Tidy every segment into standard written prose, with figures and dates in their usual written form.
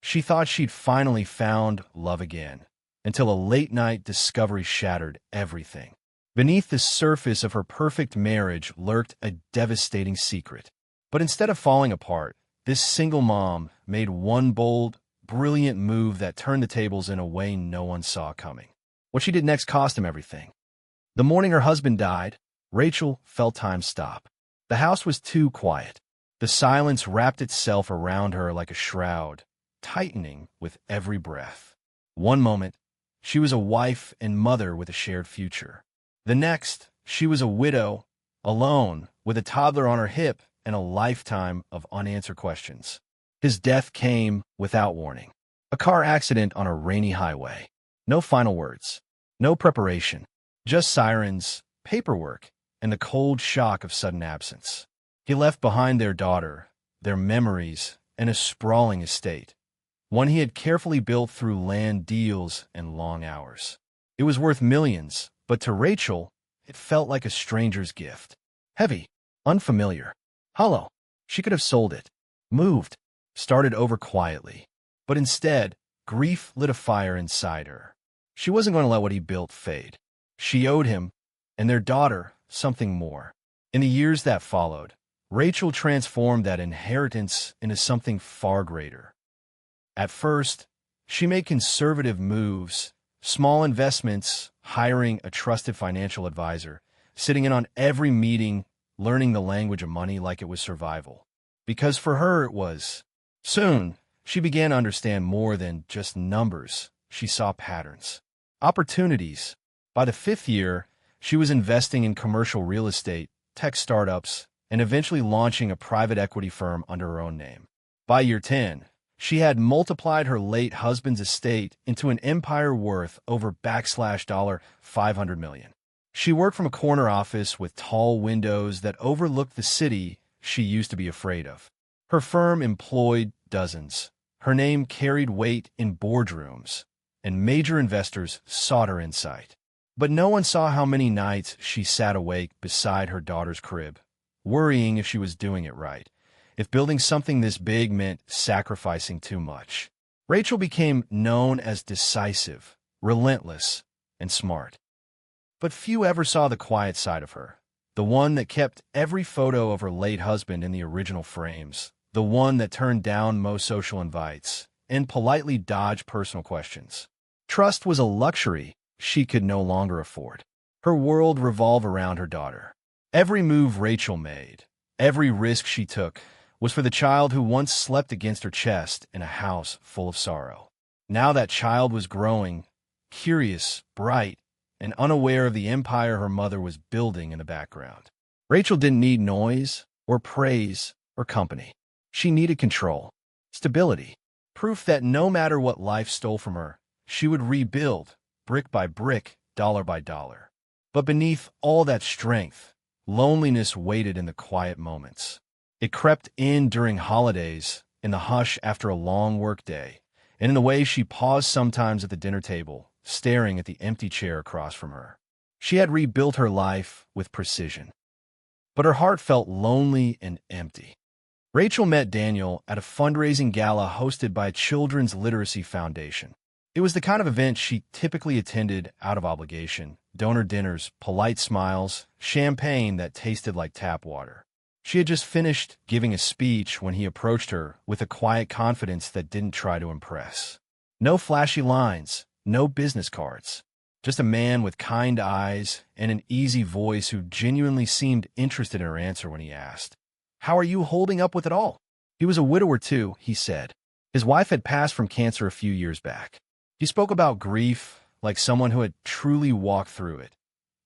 She thought she'd finally found love again, until a late-night discovery shattered everything. Beneath the surface of her perfect marriage lurked a devastating secret. But instead of falling apart, this single mom made one bold, brilliant move that turned the tables in a way no one saw coming. What she did next cost him everything. The morning her husband died, Rachel felt time stop. The house was too quiet. The silence wrapped itself around her like a shroud, tightening with every breath. One moment, she was a wife and mother with a shared future. The next, she was a widow, alone, with a toddler on her hip and a lifetime of unanswered questions. His death came without warning. A car accident on a rainy highway. No final words. No preparation. Just sirens, paperwork, and the cold shock of sudden absence. He left behind their daughter, their memories, and a sprawling estate, one he had carefully built through land deals and long hours. It was worth millions, but to Rachel, it felt like a stranger's gift. Heavy, unfamiliar, hollow. She could have sold it, moved, started over quietly. But instead, grief lit a fire inside her. She wasn't going to let what he built fade. She owed him, and their daughter, something more. In the years that followed, Rachel transformed that inheritance into something far greater. At first, she made conservative moves, small investments, hiring a trusted financial advisor, sitting in on every meeting, learning the language of money like it was survival. Because for her it was. Soon, she began to understand more than just numbers. She saw patterns, opportunities. By the 5th year, she was investing in commercial real estate, tech startups, and eventually launching a private equity firm under her own name. By year 10, she had multiplied her late husband's estate into an empire worth over $500 million. She worked from a corner office with tall windows that overlooked the city she used to be afraid of. Her firm employed dozens. Her name carried weight in boardrooms, and major investors sought her insight. But no one saw how many nights she sat awake beside her daughter's crib, worrying if she was doing it right, if building something this big meant sacrificing too much. Rachel became known as decisive, relentless, and smart. But few ever saw the quiet side of her, the one that kept every photo of her late husband in the original frames, the one that turned down most social invites, and politely dodged personal questions. Trust was a luxury she could no longer afford. Her world revolved around her daughter. Every move Rachel made, every risk she took, was for the child who once slept against her chest in a house full of sorrow. Now that child was growing, curious, bright, and unaware of the empire her mother was building in the background. Rachel didn't need noise, or praise, or company. She needed control, stability, proof that no matter what life stole from her, she would rebuild, brick by brick, dollar by dollar. But beneath all that strength, loneliness waited in the quiet moments. It crept in during holidays, in the hush after a long workday, and in the way she paused sometimes at the dinner table, staring at the empty chair across from her. She had rebuilt her life with precision. But her heart felt lonely and empty. Rachel met Daniel at a fundraising gala hosted by Children's Literacy Foundation. It was the kind of event she typically attended out of obligation: donor dinners, polite smiles, champagne that tasted like tap water. She had just finished giving a speech when he approached her with a quiet confidence that didn't try to impress. No flashy lines, no business cards. Just a man with kind eyes and an easy voice who genuinely seemed interested in her answer when he asked, "How are you holding up with it all?" He was a widower too, he said. His wife had passed from cancer a few years back. He spoke about grief like someone who had truly walked through it.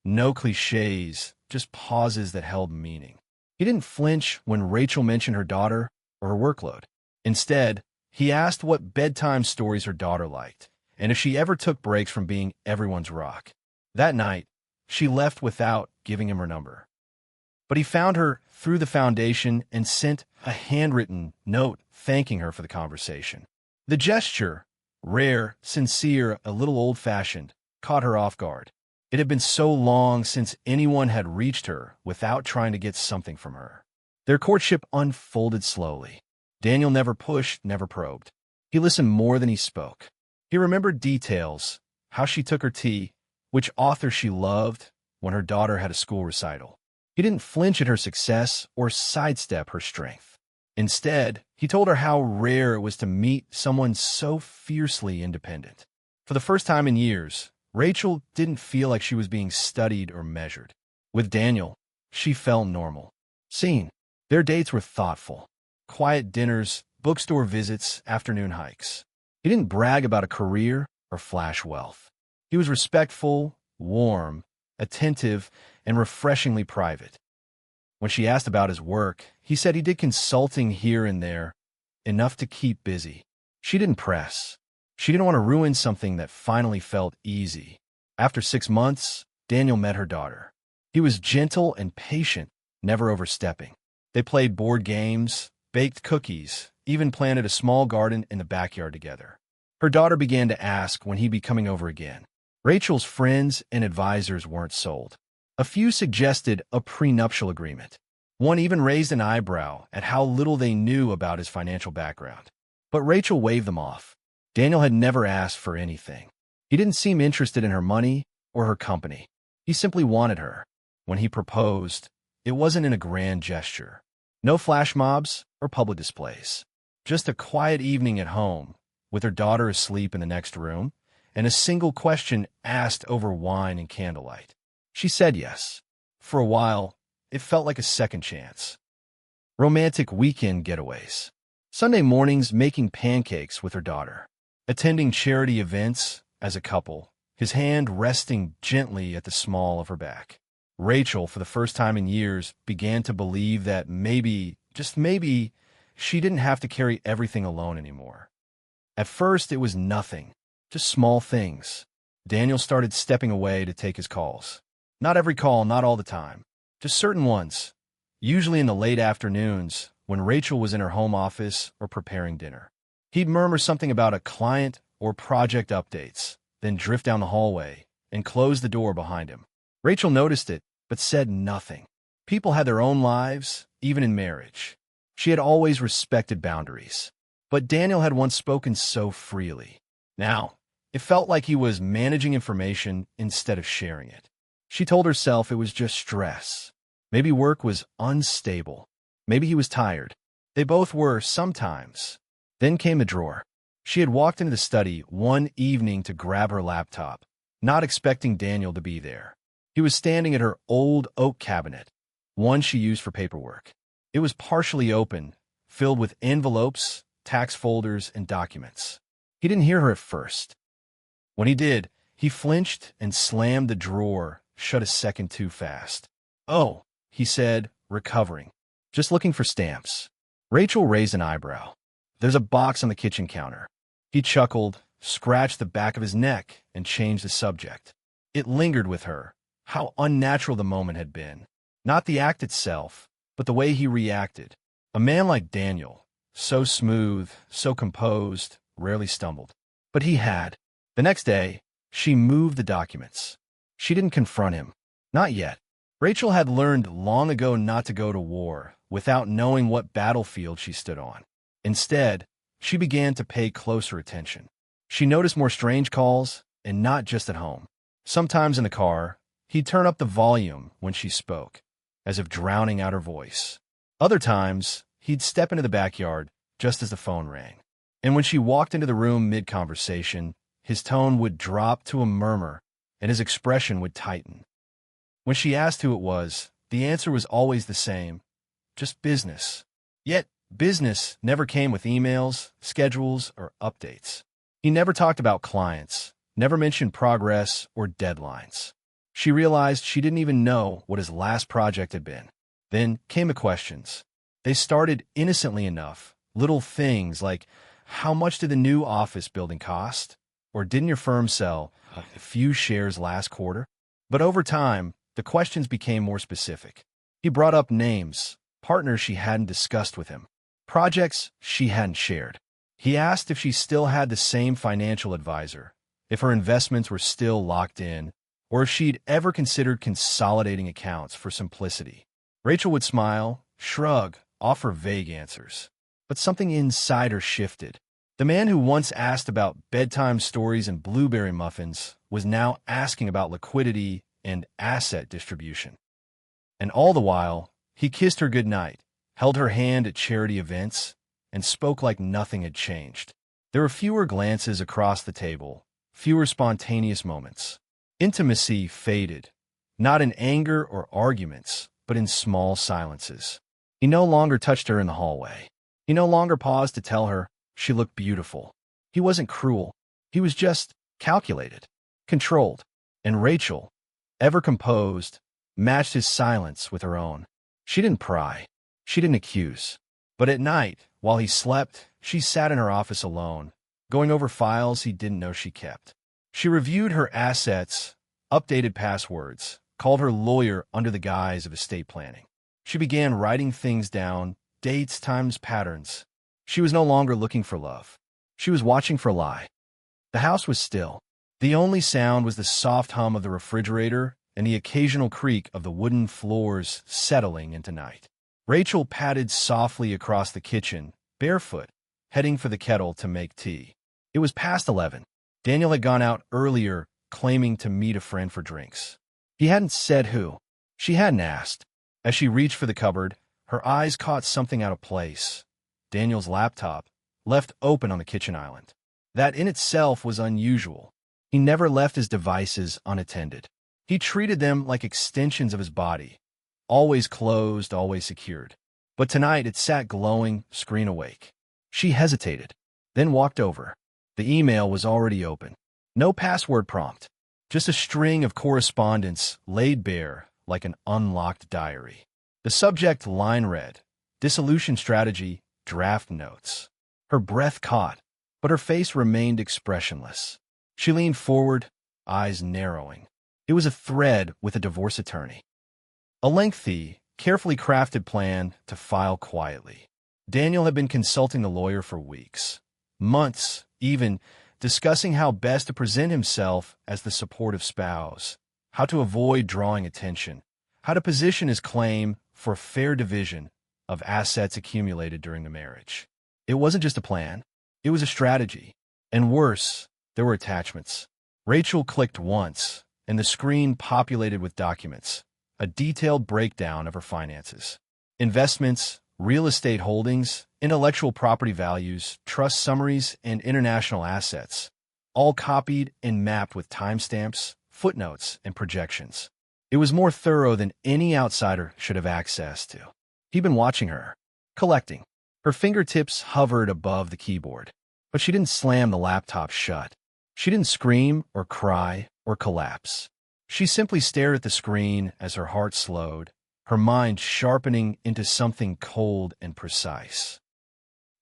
No cliches, just pauses that held meaning. He didn't flinch when Rachel mentioned her daughter or her workload. Instead, he asked what bedtime stories her daughter liked, and if she ever took breaks from being everyone's rock. That night, she left without giving him her number. But he found her through the foundation and sent a handwritten note thanking her for the conversation. The gesture, rare, sincere, a little old-fashioned, caught her off guard. It had been so long since anyone had reached her without trying to get something from her. Their courtship unfolded slowly. Daniel never pushed, never probed. He listened more than he spoke. He remembered details, how she took her tea, which author she loved when her daughter had a school recital. He didn't flinch at her success or sidestep her strength. Instead, he told her how rare it was to meet someone so fiercely independent. For the first time in years, Rachel didn't feel like she was being studied or measured. With Daniel, she felt normal. Seen. Their dates were thoughtful. Quiet dinners, bookstore visits, afternoon hikes. He didn't brag about a career or flash wealth. He was respectful, warm, attentive, and refreshingly private. When she asked about his work, he said he did consulting here and there, enough to keep busy. She didn't press. She didn't want to ruin something that finally felt easy. After 6 months, Daniel met her daughter. He was gentle and patient, never overstepping. They played board games, baked cookies, even planted a small garden in the backyard together. Her daughter began to ask when he'd be coming over again. Rachel's friends and advisors weren't sold. A few suggested a prenuptial agreement. One even raised an eyebrow at how little they knew about his financial background. But Rachel waved them off. Daniel had never asked for anything. He didn't seem interested in her money or her company. He simply wanted her. When he proposed, it wasn't in a grand gesture. No flash mobs or public displays. Just a quiet evening at home, with her daughter asleep in the next room, and a single question asked over wine and candlelight. She said yes. For a while, it felt like a second chance. Romantic weekend getaways. Sunday mornings making pancakes with her daughter. Attending charity events as a couple, his hand resting gently at the small of her back. Rachel, for the first time in years, began to believe that maybe, just maybe, she didn't have to carry everything alone anymore. At first, it was nothing, just small things. Daniel started stepping away to take his calls. Not every call, not all the time, just certain ones, usually in the late afternoons when Rachel was in her home office or preparing dinner. He'd murmur something about a client or project updates, then drift down the hallway and close the door behind him. Rachel noticed it, but said nothing. People had their own lives, even in marriage. She had always respected boundaries. But Daniel had once spoken so freely. Now, it felt like he was managing information instead of sharing it. She told herself it was just stress. Maybe work was unstable. Maybe he was tired. They both were sometimes. Then came the drawer. She had walked into the study one evening to grab her laptop, not expecting Daniel to be there. He was standing at her old oak cabinet, one she used for paperwork. It was partially open, filled with envelopes, tax folders, and documents. He didn't hear her at first. When he did, he flinched and slammed the drawer shut a second too fast. "Oh," he said, recovering. "Just looking for stamps." Rachel raised an eyebrow. "There's a box on the kitchen counter." He chuckled, scratched the back of his neck, and changed the subject. It lingered with her, how unnatural the moment had been. Not the act itself, but the way he reacted. A man like Daniel, so smooth, so composed, rarely stumbled. But he had. The next day, she moved the documents. She didn't confront him. Not yet. Rachel had learned long ago not to go to war without knowing what battlefield she stood on. Instead, she began to pay closer attention. She noticed more strange calls, and not just at home. Sometimes in the car, he'd turn up the volume when she spoke, as if drowning out her voice. Other times, he'd step into the backyard just as the phone rang. And when she walked into the room mid-conversation, his tone would drop to a murmur, and his expression would tighten. When she asked who it was, the answer was always the same, just business. Yet, business never came with emails, schedules, or updates. He never talked about clients, never mentioned progress or deadlines. She realized she didn't even know what his last project had been. Then came the questions. They started innocently enough, little things like, how much did the new office building cost? Or didn't your firm sell a few shares last quarter? But over time, the questions became more specific. He brought up names, partners she hadn't discussed with him, projects she hadn't shared. He asked if she still had the same financial advisor, if her investments were still locked in, or if she'd ever considered consolidating accounts for simplicity. Rachel would smile, shrug, offer vague answers. But something inside her shifted. The man who once asked about bedtime stories and blueberry muffins was now asking about liquidity and asset distribution. And all the while, he kissed her goodnight, held her hand at charity events, and spoke like nothing had changed. There were fewer glances across the table, fewer spontaneous moments. Intimacy faded, not in anger or arguments, but in small silences. He no longer touched her in the hallway. He no longer paused to tell her she looked beautiful. He wasn't cruel. He was just calculated, controlled. And Rachel, ever composed, matched his silence with her own. She didn't pry. She didn't accuse. But at night, while he slept, she sat in her office alone, going over files he didn't know she kept. She reviewed her assets, updated passwords, called her lawyer under the guise of estate planning. She began writing things down, dates, times, patterns. She was no longer looking for love. She was watching for a lie. The house was still. The only sound was the soft hum of the refrigerator and the occasional creak of the wooden floors settling into night. Rachel padded softly across the kitchen, barefoot, heading for the kettle to make tea. It was past 11. Daniel had gone out earlier, claiming to meet a friend for drinks. He hadn't said who. She hadn't asked. As she reached for the cupboard, her eyes caught something out of place. Daniel's laptop, left open on the kitchen island. That in itself was unusual. He never left his devices unattended. He treated them like extensions of his body, always closed, always secured. But tonight it sat glowing, screen awake. She hesitated, then walked over. The email was already open. No password prompt, just a string of correspondence laid bare like an unlocked diary. The subject line read, "Dissolution Strategy, Draft Notes." Her breath caught, but her face remained expressionless. She leaned forward, eyes narrowing. It was a thread with a divorce attorney. A lengthy, carefully crafted plan to file quietly. Daniel had been consulting the lawyer for weeks, months even, discussing how best to present himself as the supportive spouse, how to avoid drawing attention, how to position his claim for a fair division of assets accumulated during the marriage. It wasn't just a plan, it was a strategy. And worse, there were attachments. Rachel clicked once, and the screen populated with documents, a detailed breakdown of her finances. Investments, real estate holdings, intellectual property values, trust summaries, and international assets, all copied and mapped with timestamps, footnotes, and projections. It was more thorough than any outsider should have access to. He'd been watching her, collecting. Her fingertips hovered above the keyboard, but she didn't slam the laptop shut. She didn't scream or cry or collapse. She simply stared at the screen as her heart slowed, her mind sharpening into something cold and precise.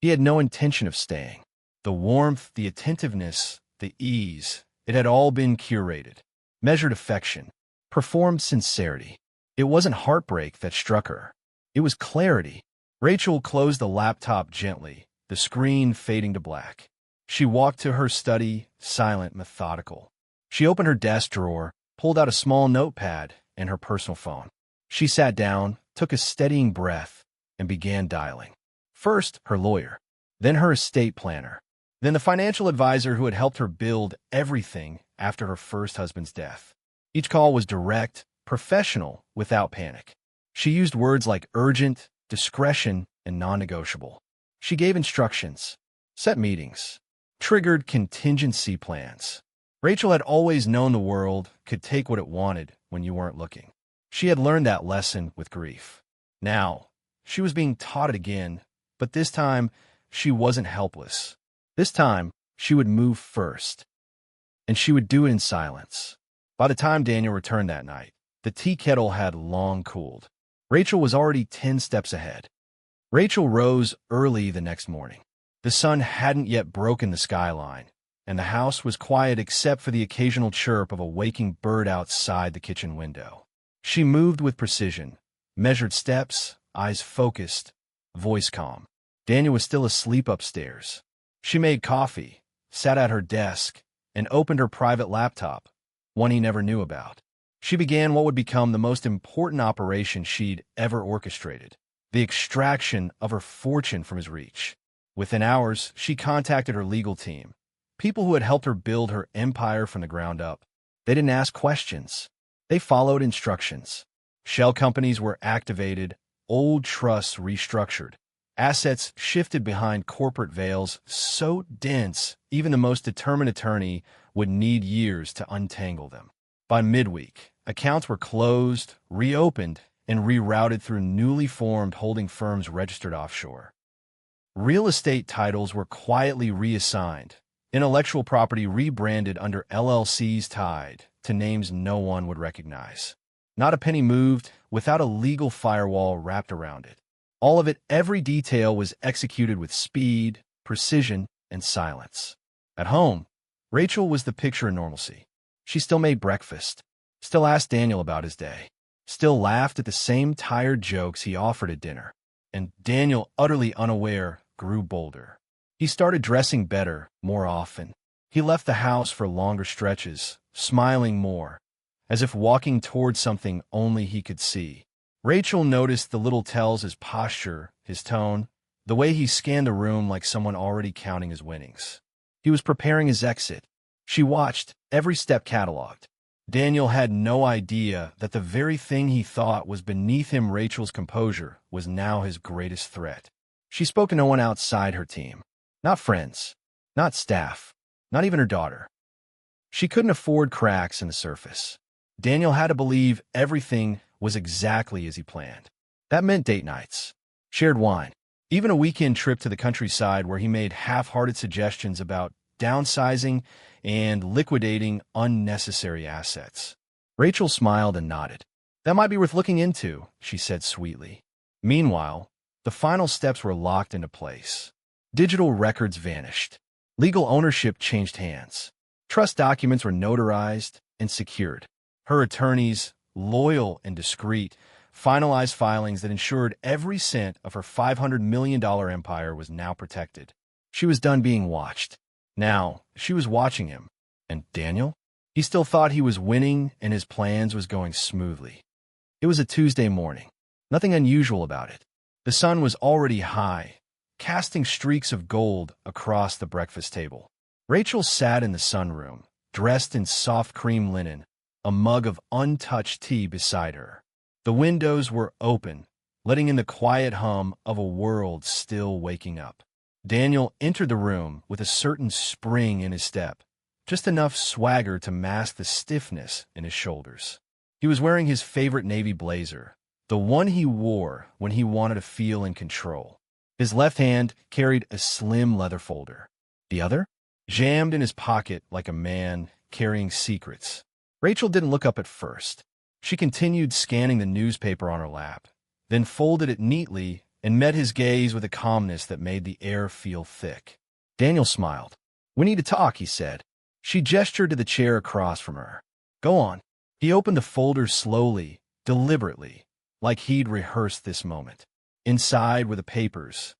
He had no intention of staying. The warmth, the attentiveness, the ease, it had all been curated, measured affection, performed sincerity. It wasn't heartbreak that struck her. It was clarity. Rachel closed the laptop gently, the screen fading to black. She walked to her study, silent, methodical. She opened her desk drawer, pulled out a small notepad and her personal phone. She sat down, took a steadying breath, and began dialing. First, her lawyer, then her estate planner, then the financial advisor who had helped her build everything after her first husband's death. Each call was direct, professional, without panic. She used words like urgent, discretion, and non-negotiable. She gave instructions, set meetings, triggered contingency plans. Rachel had always known the world could take what it wanted when you weren't looking. She had learned that lesson with grief. Now, she was being taught it again, but this time, she wasn't helpless. This time, she would move first, and she would do it in silence. By the time Daniel returned that night, the tea kettle had long cooled. Rachel was already 10 steps ahead. Rachel rose early the next morning. The sun hadn't yet broken the skyline, and the house was quiet except for the occasional chirp of a waking bird outside the kitchen window. She moved with precision, measured steps, eyes focused, voice calm. Daniel was still asleep upstairs. She made coffee, sat at her desk, and opened her private laptop, one he never knew about. She began what would become the most important operation she'd ever orchestrated, the extraction of her fortune from his reach. Within hours, she contacted her legal team, people who had helped her build her empire from the ground up. They didn't ask questions. They followed instructions. Shell companies were activated, old trusts restructured, assets shifted behind corporate veils so dense even the most determined attorney would need years to untangle them. By midweek, accounts were closed, reopened, and rerouted through newly formed holding firms registered offshore. Real estate titles were quietly reassigned, intellectual property rebranded under LLCs tied to names no one would recognize. Not a penny moved without a legal firewall wrapped around it. All of it, every detail was executed with speed, precision, and silence. At home, Rachel was the picture of normalcy. She still made breakfast, still asked Daniel about his day, still laughed at the same tired jokes he offered at dinner. And Daniel, utterly unaware, grew bolder. He started dressing better, more often. He left the house for longer stretches, smiling more, as if walking toward something only he could see. Rachel noticed the little tells: his posture, his tone, the way he scanned the room like someone already counting his winnings. He was preparing his exit. She watched, every step cataloged. Daniel had no idea that the very thing he thought was beneath him, Rachel's composure, was now his greatest threat. She spoke to no one outside her team. Not friends, not staff, not even her daughter. She couldn't afford cracks in the surface. Daniel had to believe everything was exactly as he planned. That meant date nights, shared wine, even a weekend trip to the countryside where he made half-hearted suggestions about downsizing and liquidating unnecessary assets. Rachel smiled and nodded. That might be worth looking into, she said sweetly. Meanwhile, the final steps were locked into place. Digital records vanished. Legal ownership changed hands. Trust documents were notarized and secured. Her attorneys, loyal and discreet, finalized filings that ensured every cent of her $500 million empire was now protected. She was done being watched. Now, she was watching him. And Daniel? He still thought he was winning and his plans was going smoothly. It was a Tuesday morning. Nothing unusual about it. The sun was already high, casting streaks of gold across the breakfast table. Rachel sat in the sunroom, dressed in soft cream linen, a mug of untouched tea beside her. The windows were open, letting in the quiet hum of a world still waking up. Daniel entered the room with a certain spring in his step, just enough swagger to mask the stiffness in his shoulders. He was wearing his favorite navy blazer, the one he wore when he wanted to feel in control. His left hand carried a slim leather folder. The other? Jammed in his pocket like a man carrying secrets. Rachel didn't look up at first. She continued scanning the newspaper on her lap, then folded it neatly and met his gaze with a calmness that made the air feel thick. Daniel smiled. "We need to talk," he said. She gestured to the chair across from her. "Go on." He opened the folder slowly, deliberately, like he'd rehearsed this moment. Inside were the papers.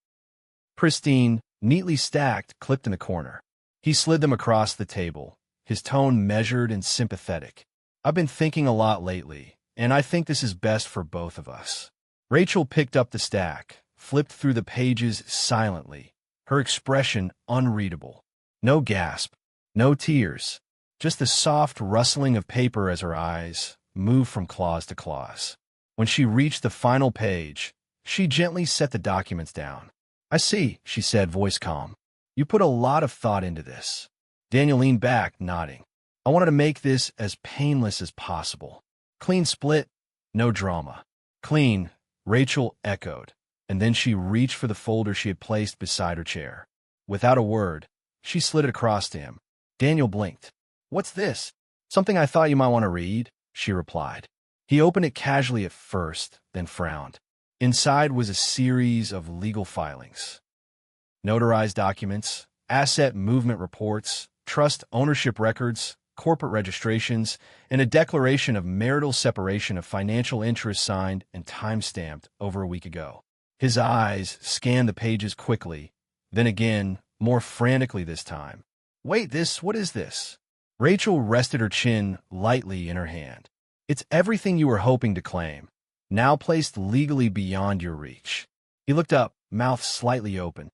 Pristine, neatly stacked, clipped in the corner. He slid them across the table, his tone measured and sympathetic. "I've been thinking a lot lately, and I think this is best for both of us." Rachel picked up the stack, flipped through the pages silently, her expression unreadable. No gasp, no tears, just the soft rustling of paper as her eyes moved from clause to clause. When she reached the final page, she gently set the documents down. "I see," she said, voice calm. "You put a lot of thought into this." Daniel leaned back, nodding. "I wanted to make this as painless as possible. Clean split, no drama." "Clean," Rachel echoed, and then she reached for the folder she had placed beside her chair. Without a word, she slid it across to him. Daniel blinked. "What's this?" "Something I thought you might want to read," she replied. He opened it casually at first, then frowned. Inside was a series of legal filings. Notarized documents, asset movement reports, trust ownership records, corporate registrations, and a declaration of marital separation of financial interests signed and time-stamped over a week ago. His eyes scanned the pages quickly, then again, more frantically this time. "Wait, what is this?" Rachel rested her chin lightly in her hand. "It's everything you were hoping to claim, now placed legally beyond your reach." He looked up, mouth slightly open.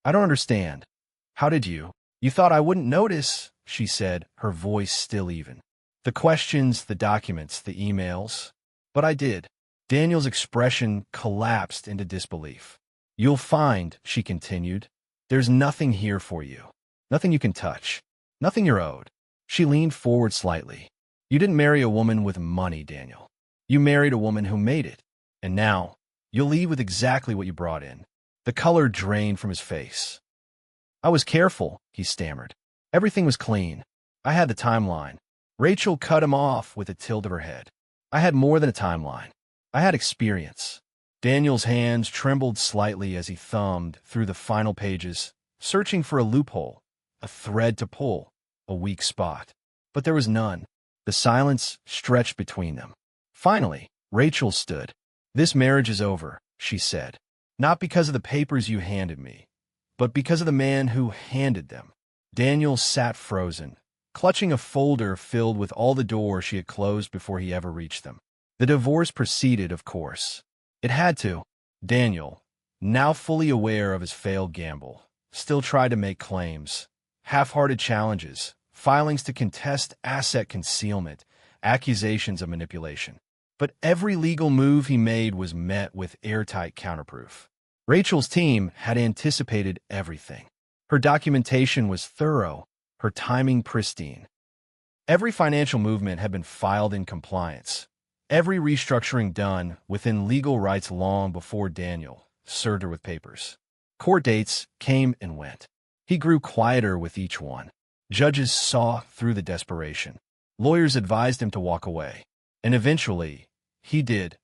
I don't understand. How did you? You thought I wouldn't notice, she said, her voice still even. The questions, the documents, the emails. But I did. Daniel's expression collapsed into disbelief. You'll find, she continued, there's nothing here for you. Nothing you can touch. Nothing you're owed. She leaned forward slightly. You didn't marry a woman with money, Daniel. You married a woman who made it. And now, you'll leave with exactly what you brought in. The color drained from his face. I was careful, he stammered. Everything was clean. I had the timeline. Rachel cut him off with a tilt of her head. I had more than a timeline. I had experience. Daniel's hands trembled slightly as he thumbed through the final pages, searching for a loophole, a thread to pull, a weak spot. But there was none. The silence stretched between them. Finally, Rachel stood. This marriage is over, she said. Not because of the papers you handed me, but because of the man who handed them. Daniel sat frozen, clutching a folder filled with all the doors she had closed before he ever reached them. The divorce proceeded, of course. It had to. Daniel, now fully aware of his failed gamble, still tried to make claims, half-hearted challenges, filings to contest asset concealment, accusations of manipulation. But every legal move he made was met with airtight counterproof. Rachel's team had anticipated everything. Her documentation was thorough, her timing pristine. Every financial movement had been filed in compliance, every restructuring done within legal rights long before Daniel served her with papers. Court dates came and went. He grew quieter with each one. Judges saw through the desperation. Lawyers advised him to walk away. And eventually, he did.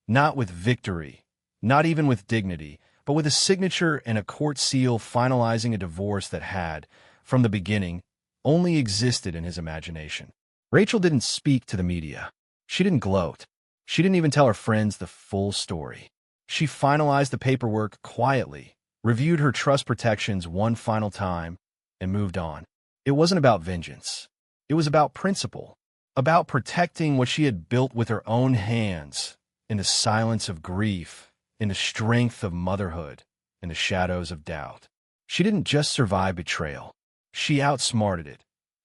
Not with victory, not even with dignity, but with a signature and a court seal finalizing a divorce that had, from the beginning, only existed in his imagination. Rachel didn't speak to the media. She didn't gloat. She didn't even tell her friends the full story. She finalized the paperwork quietly, reviewed her trust protections one final time, and moved on. It wasn't about vengeance. It was about principle, about protecting what she had built with her own hands, in the silence of grief, in the strength of motherhood, in the shadows of doubt. She didn't just survive betrayal. She outsmarted it,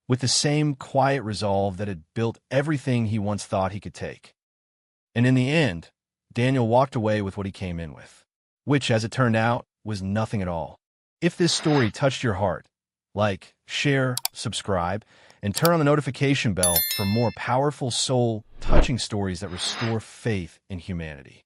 with the same quiet resolve that had built everything he once thought he could take. And in the end, Daniel walked away with what he came in with, which, as it turned out, was nothing at all. If this story touched your heart, like, share, subscribe, and turn on the notification bell for more powerful, soul-touching stories that restore faith in humanity.